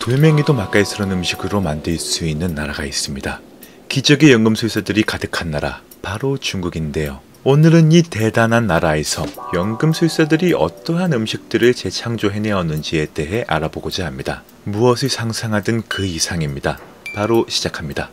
돌멩이도 맛깔스러운 음식으로 만들 수 있는 나라가 있습니다. 기적의 연금술사들이 가득한 나라, 바로 중국인데요. 오늘은 이 대단한 나라에서 연금술사들이 어떠한 음식들을 재창조해내었는지에 대해 알아보고자 합니다. 무엇을 상상하든 그 이상입니다. 바로 시작합니다.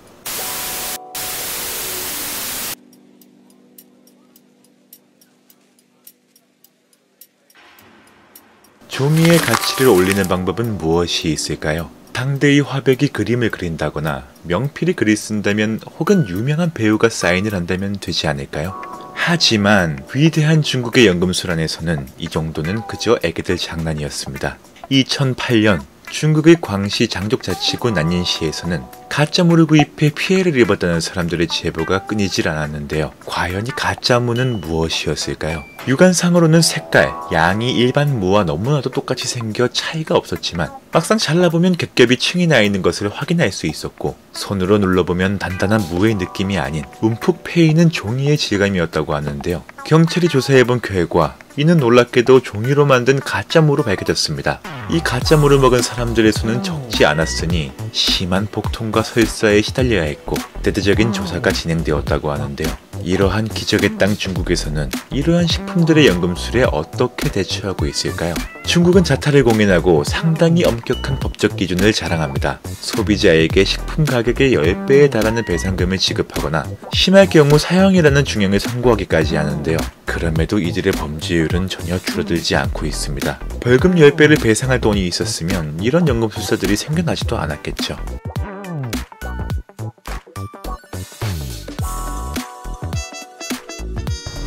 종이의 가치를 올리는 방법은 무엇이 있을까요? 당대의 화백이 그림을 그린다거나 명필이 글을 쓴다면 혹은 유명한 배우가 사인을 한다면 되지 않을까요? 하지만 위대한 중국의 연금술안에서는 이 정도는 그저 애기들 장난이었습니다. 2008년 중국의 광시 장족자치구 난닌시에서는 가짜물을 구입해 피해를 입었다는 사람들의 제보가 끊이질 않았는데요. 과연 이 가짜무는 무엇이었을까요? 육안상으로는 색깔, 양이 일반 무와 너무나도 똑같이 생겨 차이가 없었지만 막상 잘라보면 겹겹이 층이 나 있는 것을 확인할 수 있었고 손으로 눌러보면 단단한 무의 느낌이 아닌 움푹 패이는 종이의 질감이었다고 하는데요. 경찰이 조사해본 결과 이는 놀랍게도 종이로 만든 가짜무로 밝혀졌습니다. 이 가짜무를 먹은 사람들의 수는 적지 않았으니 심한 복통과 설사에 시달려야 했고 대대적인 조사가 진행되었다고 하는데요. 이러한 기적의 땅 중국에서는 이러한 식품들의 연금술에 어떻게 대처하고 있을까요? 중국은 자타를 공인하고 상당히 엄격한 법적 기준을 자랑합니다. 소비자에게 식품 가격의 10배에 달하는 배상금을 지급하거나 심할 경우 사형이라는 중형을 선고하기까지 하는데요. 그럼에도 이들의 범죄율은 전혀 줄어들지 않고 있습니다. 벌금 10배를 배상할 돈이 있었으면 이런 연금술사들이 생겨나지도 않았겠죠.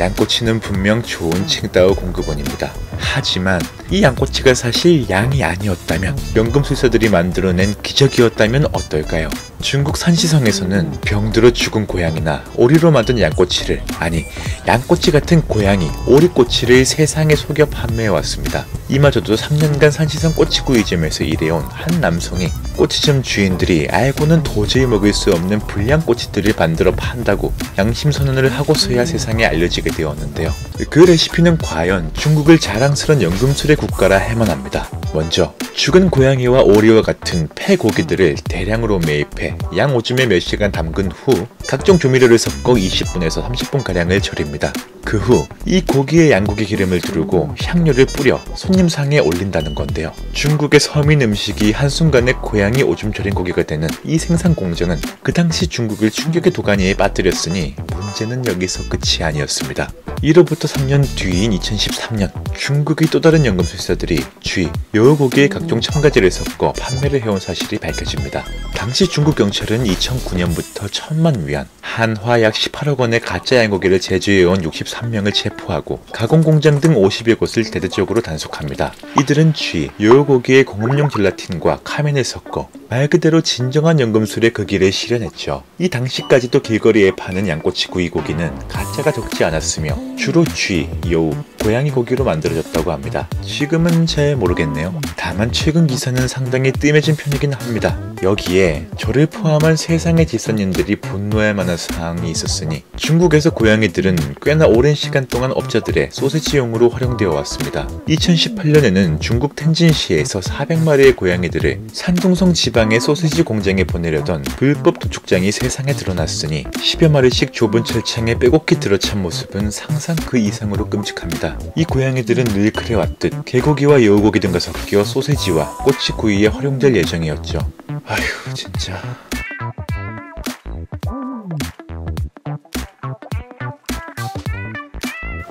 양꼬치는 분명 좋은 칭따오 공급원입니다. 하지만 이 양꼬치가 사실 양이 아니었다면, 연금술사들이 만들어낸 기적이었다면 어떨까요? 중국 산시성에서는 병들어 죽은 고양이나 오리로 만든 양꼬치를, 아니 양꼬치 같은 고양이, 오리꼬치를 세상에 속여 판매해왔습니다. 이마저도 3년간 산시성 꼬치구이점에서 일해온 한 남성이 꼬치점 주인들이 알고는 도저히 먹을 수 없는 불량꼬치들을 만들어 판다고 양심선언을 하고서야 세상에 알려지게 되었는데요. 그 레시피는 과연 중국을 자랑스러운 연금술의 국가라 할만합니다. 먼저 죽은 고양이와 오리와 같은 폐고기들을 대량으로 매입해 양 오줌에 몇 시간 담근 후 각종 조미료를 섞어 20분에서 30분가량을 절입니다. 그 후 이 고기에 양고기 기름을 두르고 향료를 뿌려 손님상에 올린다는 건데요. 중국의 서민 음식이 한순간에 고양이 오줌 절인 고기가 되는 이 생산 공정은 그 당시 중국을 충격의 도가니에 빠뜨렸으니 문제는 여기서 끝이 아니었습니다. 이로부터 3년 뒤인 2013년 중국의 또 다른 연금술사들이 쥐, 여우고기에 각종 첨가제를 섞어 판매를 해온 사실이 밝혀집니다. 당시 중국 경찰은 2009년부터 1000만 위안, 한화 약 18억 원의 가짜 양고기를 제조해온 63명을 체포하고 가공공장 등 50여 곳을 대대적으로 단속합니다. 이들은 쥐, 여우고기에 공업용 젤라틴과 카멘을 섞어 말 그대로 진정한 연금술의 그 길을 실현했죠. 이 당시까지도 길거리에 파는 양꼬치 구이고기는 가짜가 적지 않았으며 주로 쥐, 여우, 고양이 고기로 만들어졌다고 합니다. 지금은 잘 모르겠네요. 다만 최근 기사는 상당히 뜸해진 편이긴 합니다. 여기에 저를 포함한 세상의 지선인들이 분노할 만한 사항이 있었으니 중국에서 고양이들은 꽤나 오랜 시간 동안 업자들의 소시지용으로 활용되어 왔습니다. 2018년에는 중국 텐진시에서 400마리의 고양이들을 산둥성 지방의 소시지 공장에 보내려던 불법 도축장이 세상에 드러났으니 10여 마리씩 좁은 철창에 빼곡히 들어찬 모습은 상상 그 이상으로 끔찍합니다. 이 고양이들은 늘 그래왔듯 개고기와 여우고기 등과 섞여 소시지와 꼬치구이에 활용될 예정이었죠. 아휴 진짜...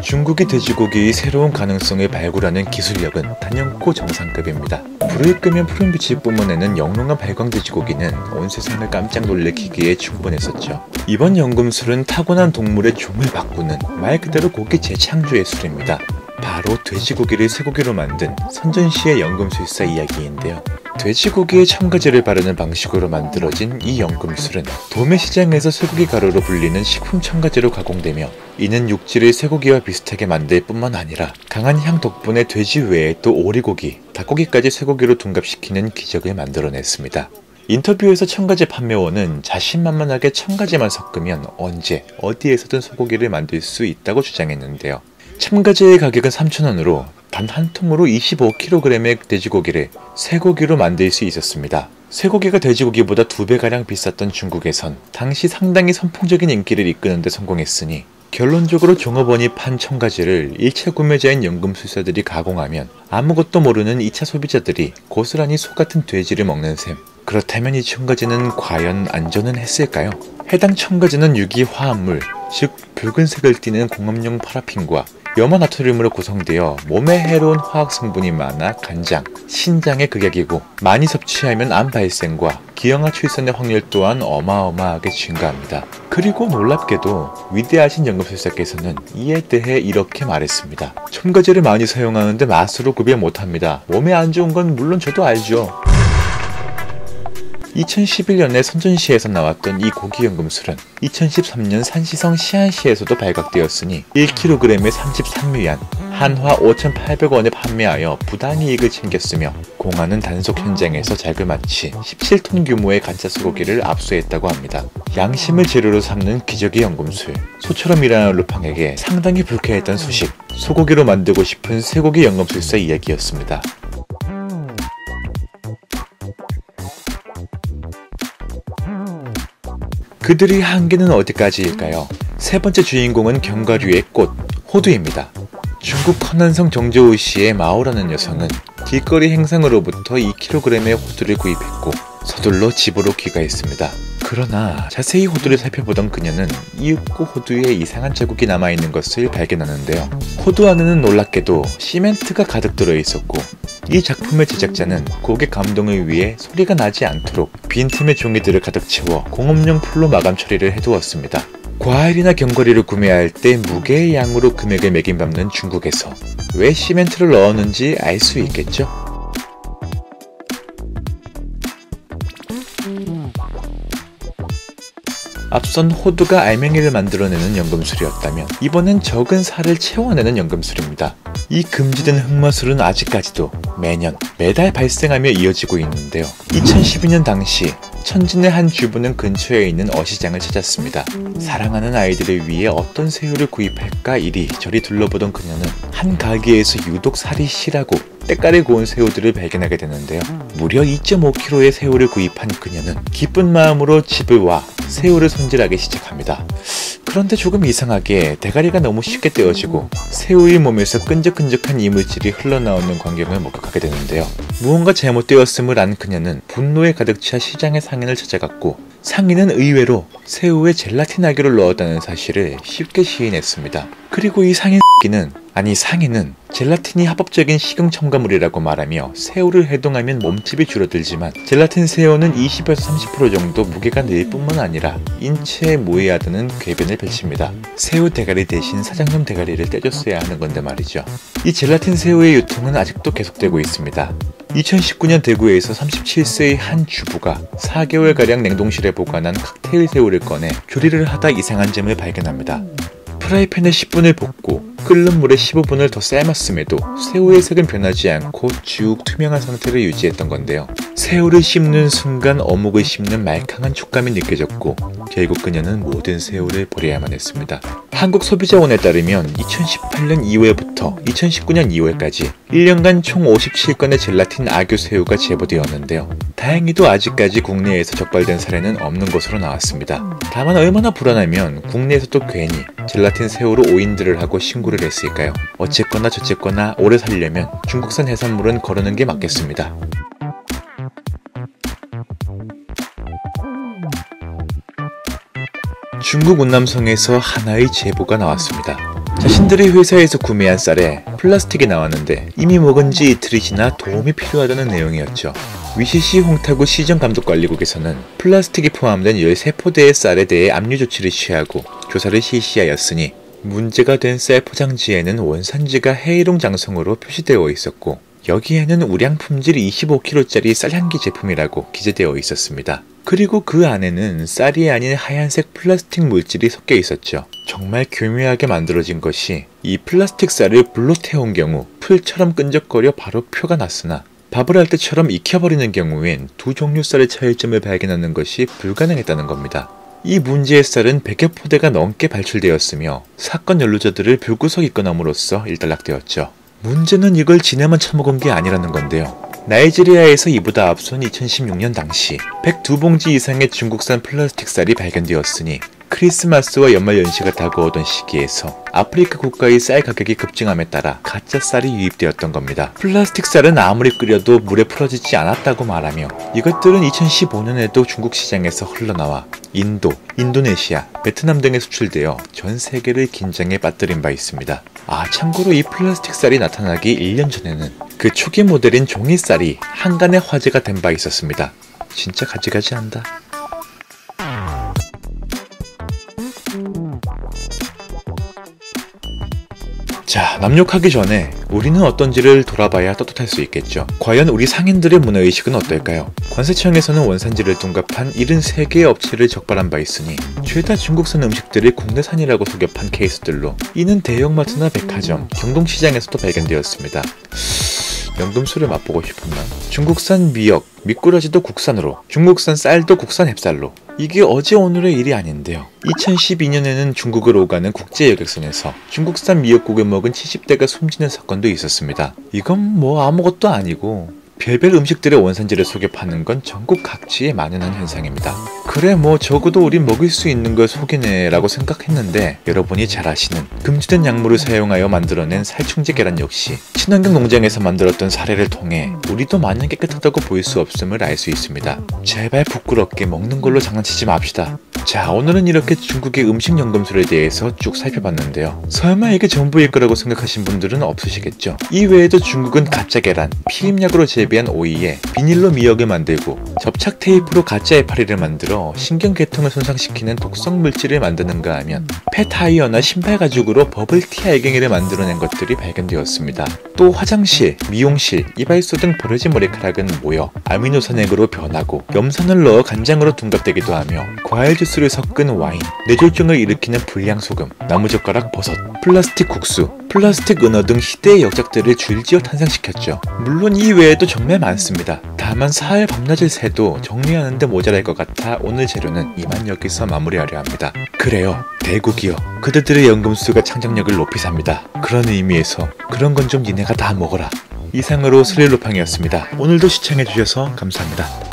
중국의 돼지고기의 새로운 가능성을 발굴하는 기술력은 단연코 정상급입니다. 불을 끄면 푸른 빛을 뿜어내는 영롱한 발광돼지고기는 온 세상을 깜짝 놀래키기에 충분했었죠. 이번 연금술은 타고난 동물의 종을 바꾸는 말 그대로 고기 재창조의 술입니다. 바로 돼지고기를 쇠고기로 만든 선전시의 연금술사 이야기인데요. 돼지고기에 첨가제를 바르는 방식으로 만들어진 이 연금술은 도매시장에서 쇠고기 가루로 불리는 식품 첨가제로 가공되며 이는 육질을 쇠고기와 비슷하게 만들 뿐만 아니라 강한 향 덕분에 돼지 외에 또 오리고기, 닭고기까지 쇠고기로 둔갑시키는 기적을 만들어냈습니다. 인터뷰에서 첨가제 판매원은 자신만만하게 첨가제만 섞으면 언제 어디에서든 소고기를 만들 수 있다고 주장했는데요. 첨가제의 가격은 3,000원으로 단 한 통으로 25kg의 돼지고기를 쇠고기로 만들 수 있었습니다. 쇠고기가 돼지고기보다 2배가량 비쌌던 중국에선 당시 상당히 선풍적인 인기를 이끄는 데 성공했으니 결론적으로 종업원이 판 첨가제를 1차 구매자인 연금술사들이 가공하면 아무것도 모르는 2차 소비자들이 고스란히 소같은 돼지를 먹는 셈. 그렇다면 이 첨가제는 과연 안전은 했을까요? 해당 첨가제는 유기화합물, 즉 붉은색을 띠는 공업용 파라핀과 염화나트륨으로 구성되어 몸에 해로운 화학성분이 많아 간장, 신장에 극약이고 많이 섭취하면 암 발생과 기형아 출산의 확률 또한 어마어마하게 증가합니다. 그리고 놀랍게도 위대하신 연금술사께서는 이에 대해 이렇게 말했습니다. 첨가제를 많이 사용하는데 맛으로 구별 못합니다. 몸에 안 좋은 건 물론 저도 알죠. 2011년에 선전시에서 나왔던 이 고기연금술은 2013년 산시성 시안시에서도 발각되었으니 1kg에 33위안, 한화 5,800원에 판매하여 부당 이익을 챙겼으며 공안은 단속 현장에서 자그마치 17톤 규모의 가짜 소고기를 압수했다고 합니다. 양심을 재료로 삼는 기적의 연금술, 소처럼 일하는 루팡에게 상당히 불쾌했던 소식, 소고기로 만들고 싶은 쇠고기 연금술사 이야기였습니다. 그들의 한계는 어디까지일까요? 세 번째 주인공은 견과류의 꽃, 호두입니다. 중국 허난성 정저우시의 마오라는 여성은 길거리 행상으로부터 2kg의 호두를 구입했고 서둘러 집으로 귀가했습니다. 그러나 자세히 호두를 살펴보던 그녀는 이윽고 호두에 이상한 자국이 남아있는 것을 발견하는데요. 호두 안에는 놀랍게도 시멘트가 가득 들어있었고 이 작품의 제작자는 고객 감동을 위해 소리가 나지 않도록 빈틈의 종이들을 가득 채워 공업용 풀로 마감 처리를 해두었습니다. 과일이나 견과류를 구매할 때 무게의 양으로 금액을 매김받는 중국에서 왜 시멘트를 넣었는지 알 수 있겠죠? 앞선 호두가 알맹이를 만들어내는 연금술이었다면 이번엔 적은 살을 채워내는 연금술입니다. 이 금지된 흑마술은 아직까지도 매달 발생하며 이어지고 있는데요. 2012년 당시 천진의 한 주부는 근처에 있는 어시장을 찾았습니다. 사랑하는 아이들을 위해 어떤 새우를 구입할까 이리저리 둘러보던 그녀는 한 가게에서 유독 살이 실하고 때깔이 고운 새우들을 발견하게 되는데요. 무려 2.5kg의 새우를 구입한 그녀는 기쁜 마음으로 집을 와 새우를 손질하기 시작합니다. 그런데 조금 이상하게 대가리가 너무 쉽게 떼어지고 새우의 몸에서 끈적끈적한 이물질이 흘러나오는 광경을 목격하게 되는데요. 무언가 잘못되었음을 안 그녀는 분노에 가득 차 시장의 상인을 찾아갔고 상인은 의외로 새우에 젤라틴 아교를 넣었다는 사실을 쉽게 시인했습니다. 그리고 이 상인은 젤라틴이 합법적인 식용 첨가물이라고 말하며 새우를 해동하면 몸집이 줄어들지만 젤라틴 새우는 20에서 30% 정도 무게가 늘 뿐만 아니라 인체에 무해하다는 궤변을 펼칩니다. 새우 대가리 대신 사장님 대가리를 떼줬어야 하는 건데 말이죠. 이 젤라틴 새우의 유통은 아직도 계속되고 있습니다. 2019년 대구에서 37세의 한 주부가 4개월가량 냉동실에 보관한 칵테일 새우를 꺼내 조리를 하다 이상한 점을 발견합니다. 프라이팬에 10분을 볶고 끓는 물에 15분을 더 삶았음에도 새우의 색은 변하지 않고 쭉 투명한 상태를 유지했던 건데요. 새우를 씹는 순간 어묵을 씹는 말캉한 촉감이 느껴졌고 결국 그녀는 모든 새우를 버려야만 했습니다. 한국소비자원에 따르면 2018년 2월부터 2019년 2월까지 1년간 총 57건의 젤라틴 아교 새우가 제보되었는데요. 다행히도 아직까지 국내에서 적발된 사례는 없는 것으로 나왔습니다. 다만 얼마나 불안하면 국내에서도 괜히 젤라틴 새우로 오인들을 하고 신고를 했을까요? 어쨌거나 저쨌거나 오래 살려면 중국산 해산물은 거르는 게 맞겠습니다. 중국 운남성에서 하나의 제보가 나왔습니다. 자신들의 회사에서 구매한 쌀에 플라스틱이 나왔는데 이미 먹은 지 이틀이 지나 도움이 필요하다는 내용이었죠. 위시시 홍타구 시정감독관리국에서는 플라스틱이 포함된 13포대의 쌀에 대해 압류 조치를 취하고 조사를 실시하였으니 문제가 된 쌀 포장지에는 원산지가 해이롱 장성으로 표시되어 있었고 여기에는 우량 품질 25kg짜리 쌀향기 제품이라고 기재되어 있었습니다. 그리고 그 안에는 쌀이 아닌 하얀색 플라스틱 물질이 섞여 있었죠. 정말 교묘하게 만들어진 것이 이 플라스틱 쌀을 불로 태운 경우 풀처럼 끈적거려 바로 표가 났으나 밥을 할 때처럼 익혀버리는 경우엔 두 종류 쌀의 차이점을 발견하는 것이 불가능했다는 겁니다. 이 문제의 쌀은 100여 포대가 넘게 발출되었으며 사건 연루자들을 불구속 입건함으로써 일단락되었죠. 문제는 이걸 지네만 처먹은 게 아니라는 건데요. 나이지리아에서 이보다 앞선 2016년 당시 102봉지 이상의 중국산 플라스틱 쌀이 발견되었으니 크리스마스와 연말 연시가 다가오던 시기에서 아프리카 국가의 쌀 가격이 급증함에 따라 가짜 쌀이 유입되었던 겁니다. 플라스틱 쌀은 아무리 끓여도 물에 풀어지지 않았다고 말하며 이것들은 2015년에도 중국 시장에서 흘러나와 인도, 인도네시아, 베트남 등에 수출되어 전 세계를 긴장에 빠뜨린 바 있습니다. 참고로 이 플라스틱 쌀이 나타나기 1년 전에는 그 초기 모델인 종이 쌀이 한간의 화제가 된 바 있었습니다. 진짜 가지가지 한다. 자, 남욕하기 전에 우리는 어떤지를 돌아봐야 떳떳할 수 있겠죠. 과연 우리 상인들의 문화의식은 어떨까요? 관세청에서는 원산지를 둔갑한 73개의 업체를 적발한 바 있으니 죄다 중국산 음식들을 국내산이라고 속여판 케이스들로 이는 대형마트나 백화점, 경동시장에서도 발견되었습니다. 연금술을 맛보고 싶으면 중국산 미역, 미꾸라지도 국산으로, 중국산 쌀도 국산 햅쌀로. 이게 어제 오늘의 일이 아닌데요. 2012년에는 중국을 오가는 국제여객선에서 중국산 미역국을 먹은 70대가 숨지는 사건도 있었습니다. 이건 뭐 아무것도 아니고 별별 음식들의 원산지를 속여 파는 건 전국 각지에 만연한 현상입니다. 그래 뭐 적어도 우린 먹을 수 있는 걸 속이네 라고 생각했는데 여러분이 잘 아시는 금지된 약물을 사용하여 만들어낸 살충제 계란 역시 친환경 농장에서 만들었던 사례를 통해 우리도 마냥 깨끗하다고 보일 수 없음을 알 수 있습니다. 제발 부끄럽게 먹는 걸로 장난치지 맙시다. 자, 오늘은 이렇게 중국의 음식 연금술에 대해서 쭉 살펴봤는데요. 설마 이게 전부일 거라고 생각하신 분들은 없으시겠죠? 이 외에도 중국은 가짜 계란, 피임약으로 재배한 오이에 비닐로 미역을 만들고 접착 테이프로 가짜 해파리를 만들어 신경계통을 손상시키는 독성 물질을 만드는가 하면 폐타이어나 신발 가죽으로 버블티 알갱이를 만들어낸 것들이 발견되었습니다. 또 화장실, 미용실, 이발소 등 버려진 머리카락은 모여 아미노산액으로 변하고 염산을 넣어 간장으로 둔갑되기도 하며 과일 주스를 섞은 와인, 뇌졸중을 일으키는 불량소금, 나무젓가락 버섯, 플라스틱 국수, 플라스틱 은어 등 시대의 역작들을 줄지어 탄생시켰죠. 물론 이 외에도 정말 많습니다. 다만 사흘 밤낮을 새도 정리하는데 모자랄 것 같아 오늘 재료는 이만 여기서 마무리하려 합니다. 그래요, 대국이요. 그들의 연금술과 창작력을 높이 삽니다. 그런 의미에서 그런 건 좀 니네가 다 먹어라. 이상으로 스릴로팡이었습니다. 오늘도 시청해주셔서 감사합니다.